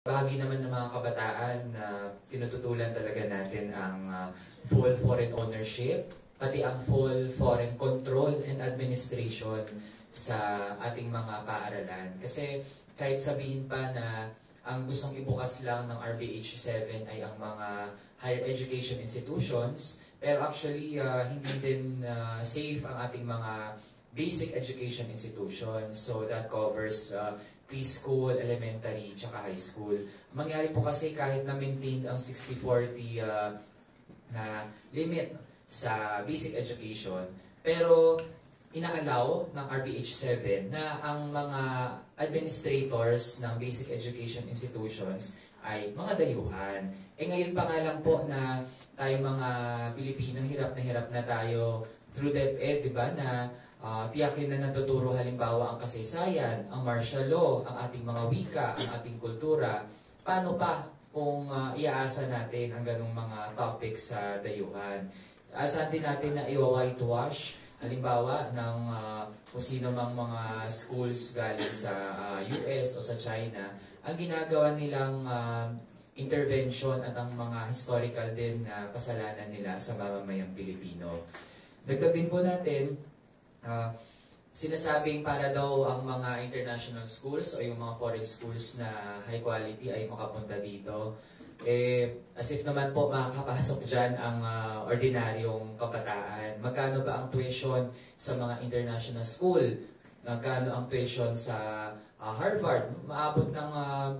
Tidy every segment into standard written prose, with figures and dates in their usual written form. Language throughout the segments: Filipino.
Bahagi naman ng mga kabataan na tinututulan talaga natin ang full foreign ownership, pati ang full foreign control and administration sa ating mga paaralan. Kasi kahit sabihin pa na ang gustong ibukas lang ng RBH 7 ay ang mga higher education institutions, pero actually hindi din safe ang ating mga basic education institutions. So that covers preschool, elementary, tsaka high school. Mangyari po kasi kahit na-maintain ang 60-40 na limit sa basic education, pero inaalaw ng RBH 7 na ang mga administrators ng basic education institutions ay mga dayuhan. Ngayon pa nga lang po na tayo mga Pilipino, hirap na tayo through DepEd, di ba, na tiyakin na natuturo halimbawa ang kasaysayan, ang martial law, ang ating mga wika, ang ating kultura. Paano pa kung iaasa natin ang ganong mga topics sa dayuhan? Asahan din natin na i-whitewash halimbawa ng kung sino mang mga schools galing sa US o sa China, ang ginagawa nilang intervention at ang mga historical din na kasalanan nila sa mamamayang Pilipino. Dagdag din po natin, sinasabing para daw ang mga international schools o yung mga foreign schools na high quality ay makapunta dito. As if naman po makakapasok dyan ang ordinaryong kabataan. Magkano ba ang tuition sa mga international school? Magkano ang tuition sa Harvard? Maabot ng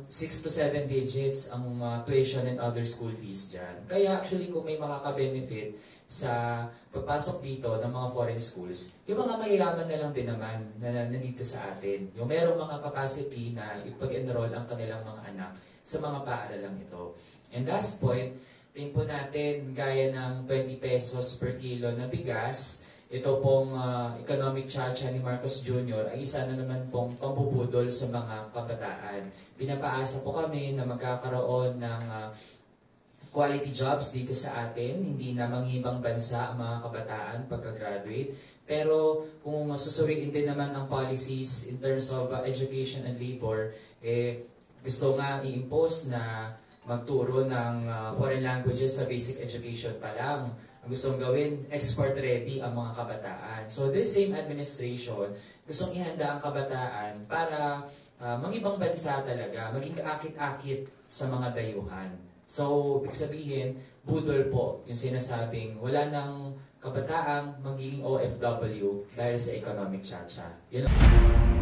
6 to 7 digits ang tuition and other school fees dyan. Kaya actually kung may makaka-benefit sa pagpasok dito ng mga foreign schools, yung mga mayayaman na lang din naman na nandito sa atin. Yung merong mga capacity na ipag-enroll ang kanilang mga anak sa mga paaralang ito. And last point, tingin po natin gaya ng 20 pesos per kilo na bigas, ito pong economic tsa-tsa ni Marcos Jr. ay isa na naman pong pambubudol sa mga kabataan. Pinapaasa po kami na magkakaroon ng quality jobs dito sa atin, hindi na manghibang bansa ang mga kabataan pagka-graduate. Pero kung susuriin din naman ang policies in terms of education and labor, gusto nga i-impose na magturo ng foreign languages sa basic education pa lang. Ang gustong gawin, export ready ang mga kabataan. So this same administration, gustong ihanda ang kabataan para mangibang bansa talaga, maging kaakit-akit sa mga dayuhan. So, ibig sabihin, budol po yung sinasabing wala nang kabataang magiging OFW dahil sa economic tsa-tsa. Yun lang.